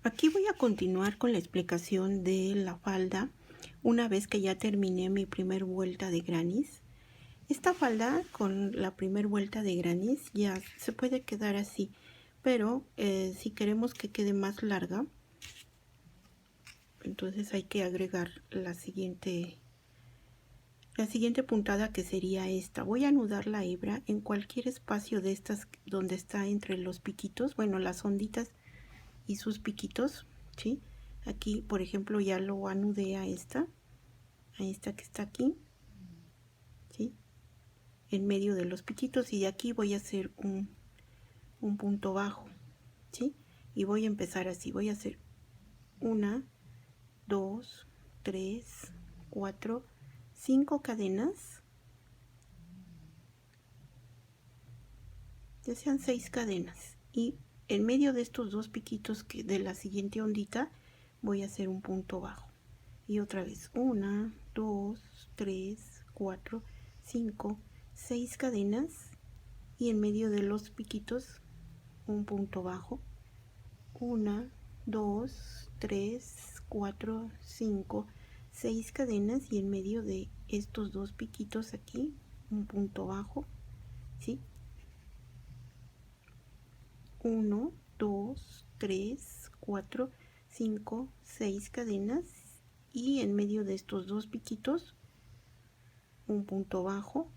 Aquí voy a continuar con la explicación de la falda una vez que ya terminé mi primer vuelta de grannies. Esta falda con la primer vuelta de grannies ya se puede quedar así, pero si queremos que quede más larga, entonces hay que agregar la siguiente puntada, que sería esta. Voy a anudar la hebra en cualquier espacio de estas donde está entre los piquitos, bueno, las onditas y sus piquitos, ¿sí? Aquí, por ejemplo, ya lo anudé a esta que está aquí, ¿sí? En medio de los piquitos, y de aquí voy a hacer un punto bajo, ¿sí? Y voy a empezar así, voy a hacer 1, 2, 3, 4, 5 cadenas, ya sean 6 cadenas, y en medio de estos dos piquitos que de la siguiente ondita voy a hacer un punto bajo. Y otra vez 1, 2, 3, 4, 5, 6 cadenas, y en medio de los piquitos un punto bajo. 1, 2, 3, 4, 5, 6 cadenas, y en medio de estos dos piquitos aquí un punto bajo, ¿sí? 1, 2, 3, 4, 5, 6 cadenas, y en medio de estos dos piquitos un punto bajo.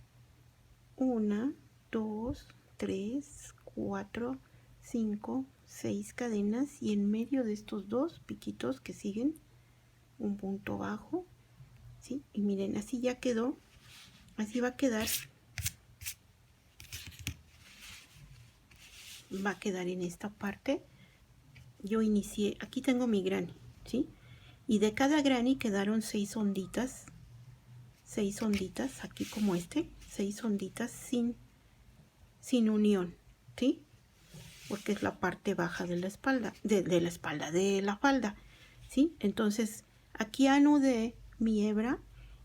1, 2, 3, 4, 5, 6 cadenas, y en medio de estos dos piquitos que siguen un punto bajo, ¿sí? Y miren, así ya quedó, así va a quedar en esta parte. Yo inicié, aquí tengo mi granny, ¿sí? Y de cada granny quedaron 6 onditas, 6 onditas aquí como 6 onditas sin unión, ¿sí? Porque es la parte baja de la espalda, de la falda, ¿sí? Entonces aquí anudé mi hebra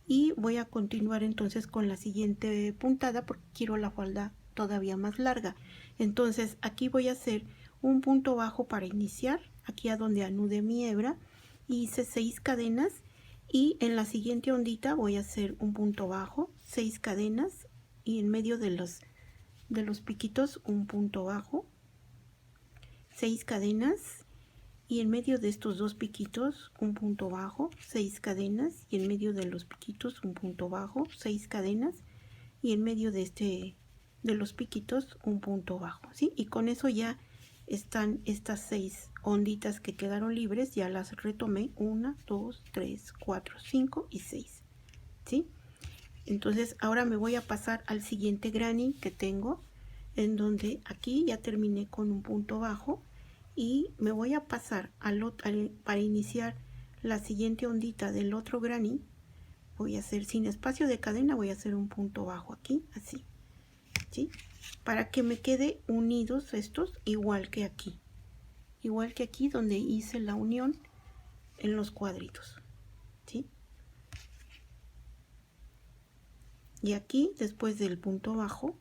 y voy a continuar entonces con la siguiente puntada porque quiero la falda todavía más larga. Entonces aquí voy a hacer un punto bajo para iniciar, aquí a donde anudé mi hebra, hice 6 cadenas, y en la siguiente ondita voy a hacer un punto bajo, 6 cadenas, y en medio de los piquitos un punto bajo, 6 cadenas, y en medio de estos dos piquitos un punto bajo, 6 cadenas, y en medio de los piquitos un punto bajo, 6 cadenas, y en medio de los piquitos un punto bajo, ¿sí? Y con eso ya están estas 6 onditas que quedaron libres, ya las retomé, 1, 2, 3, 4, 5 y 6, ¿sí? Entonces ahora me voy a pasar al siguiente granny que tengo, en donde aquí ya terminé con un punto bajo, y me voy a pasar para iniciar la siguiente ondita del otro granny. Voy a hacer sin espacio de cadena, voy a hacer un punto bajo aquí, así, ¿sí? Para que me quede unidos estos igual que aquí donde hice la unión en los cuadritos, ¿sí? Y aquí después del punto bajo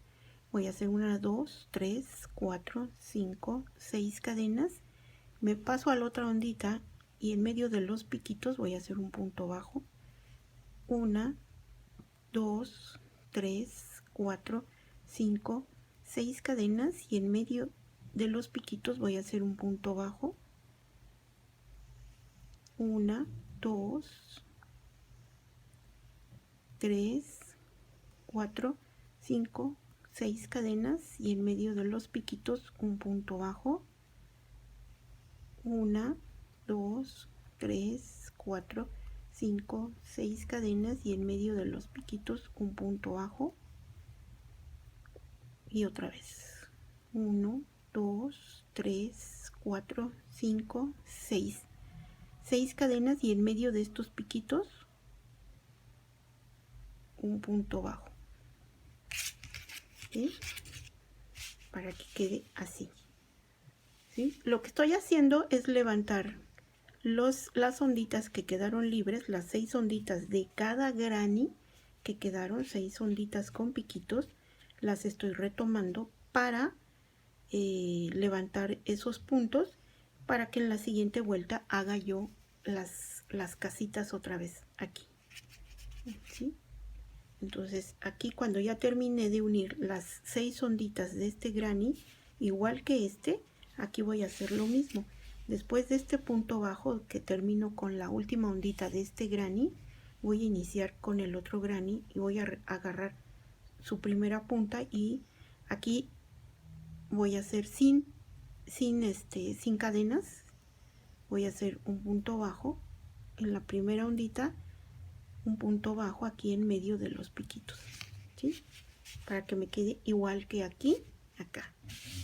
voy a hacer 1, 2, 3, 4, 5, 6 cadenas, me paso a la otra ondita y en medio de los piquitos voy a hacer un punto bajo. 1, 2, 3, 4, 5, 6 cadenas, y en medio de los piquitos voy a hacer un punto bajo. 1, 2, 3, 4, 5, 6 cadenas, y en medio de los piquitos un punto bajo. 1, 2, 3, 4, 5, 6 cadenas, y en medio de los piquitos un punto bajo. Y otra vez 1, 2, 3, 4, 5, 6 cadenas, y en medio de estos piquitos un punto bajo, ¿sí? Para que quede así, ¿sí? Lo que estoy haciendo es levantar las onditas que quedaron libres, las 6 onditas de cada granny que quedaron, 6 onditas con piquitos, las estoy retomando para levantar esos puntos para que en la siguiente vuelta haga yo las casitas otra vez aquí, ¿sí? Entonces aquí cuando ya terminé de unir las 6 onditas de este granny, igual que aquí voy a hacer lo mismo. Después de este punto bajo que termino con la última ondita de este granny, voy a iniciar con el otro granny y voy a agarrar su primera punta y aquí voy a hacer sin cadenas. Voy a hacer un punto bajo en la primera ondita, un punto bajo aquí en medio de los piquitos, ¿sí? Para que me quede igual que aquí, acá,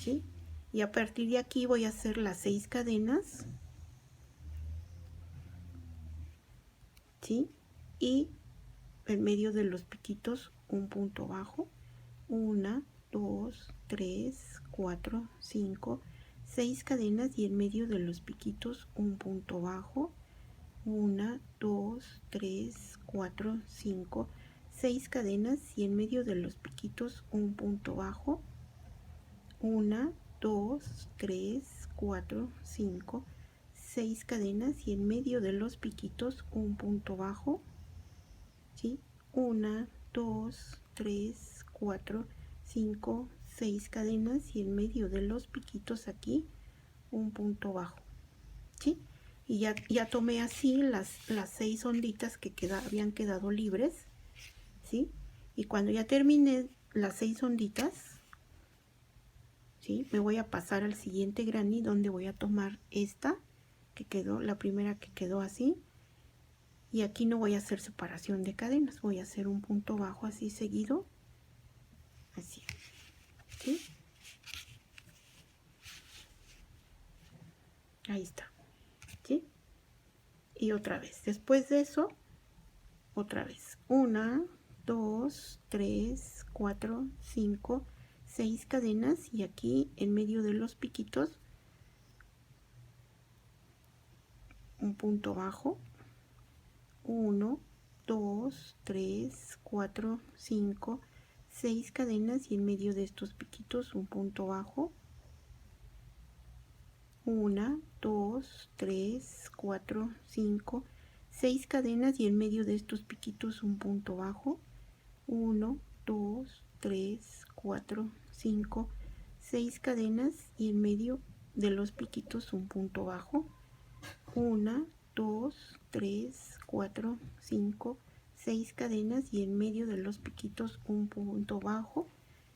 ¿sí? Y a partir de aquí voy a hacer las 6 cadenas, ¿sí? Y en medio de los piquitos un punto bajo, 1, 2, 3, 4, 5, 6 cadenas y en medio de los piquitos un punto bajo, 1, 2, 3, 4, 5, 6 cadenas y en medio de los piquitos un punto bajo, 1, 2, 3, 4, 5, 6 cadenas y en medio de los piquitos un punto bajo, ¿sí? 1, 2, 3, 4, 5, 6 cadenas y en medio de los piquitos aquí un punto bajo, ¿sí? Y ya tomé así las 6 onditas que habían quedado libres, ¿sí? Y cuando ya terminé las 6 onditas, ¿sí? Me voy a pasar al siguiente granny donde voy a tomar esta que quedó, la primera que quedó así, y aquí no voy a hacer separación de cadenas, voy a hacer un punto bajo así seguido, así, ¿sí? Ahí está, ¿sí? Y otra vez, después de eso, otra vez, 1, 2, 3, 4, 5, 6 cadenas y aquí en medio de los piquitos un punto bajo, 1, 2, 3, 4, 5, 6 cadenas y en medio de estos piquitos un punto bajo, 1, 2, 3, 4, 5, 6 cadenas y en medio de estos piquitos un punto bajo, 1, 2, 3, 4, 5, 6 cadenas y en medio de los piquitos un punto bajo, 1, 2, 3, 4, 5, 6 cadenas y en medio de los piquitos un punto bajo,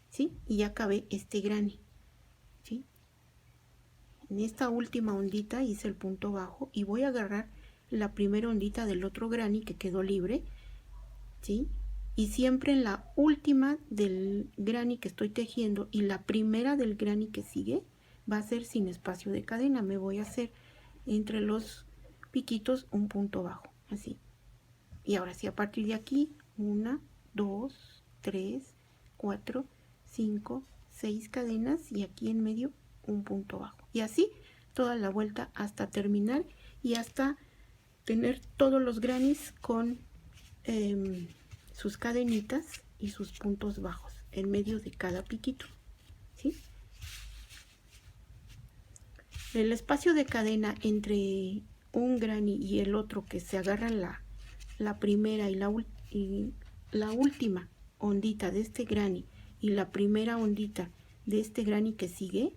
¿sí? Y ya acabé este granny, ¿sí? En esta última ondita hice el punto bajo y voy a agarrar la primera ondita del otro granny que quedó libre, ¿sí? Y siempre en la última del granny que estoy tejiendo y la primera del granny que sigue va a ser sin espacio de cadena. Me voy a hacer entre los piquitos un punto bajo, así. Y ahora sí, a partir de aquí, 1, 2, 3, 4, 5, 6 cadenas y aquí en medio un punto bajo. Y así toda la vuelta hasta terminar y hasta tener todos los grannies con sus cadenitas y sus puntos bajos en medio de cada piquito, ¿sí? El espacio de cadena entre un granny y el otro que se agarran la primera y la última ondita de este granny y la primera ondita de este granny que sigue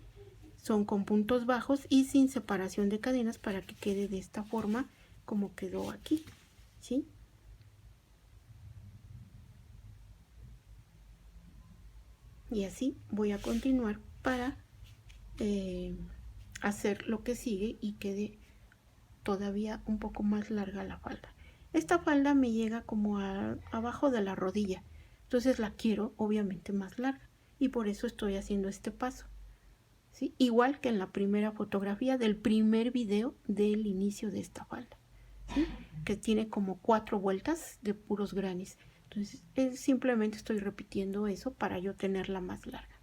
son con puntos bajos y sin separación de cadenas para que quede de esta forma como quedó aquí, ¿sí? Y así voy a continuar para hacer lo que sigue y quede todavía un poco más larga la falda. Esta falda me llega como abajo de la rodilla, entonces la quiero obviamente más larga y por eso estoy haciendo este paso, ¿sí? Igual que en la primera fotografía del primer video del inicio de esta falda, ¿sí? Que tiene como 4 vueltas de puros grannies. Entonces simplemente estoy repitiendo eso para yo tenerla más larga,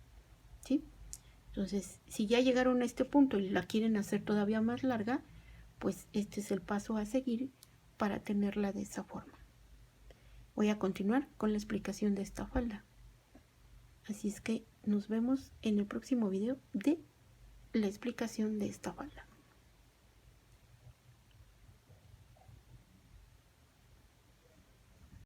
¿sí? Entonces si ya llegaron a este punto y la quieren hacer todavía más larga, pues este es el paso a seguir para tenerla de esa forma. Voy a continuar con la explicación de esta falda. Así es que nos vemos en el próximo video de la explicación de esta falda.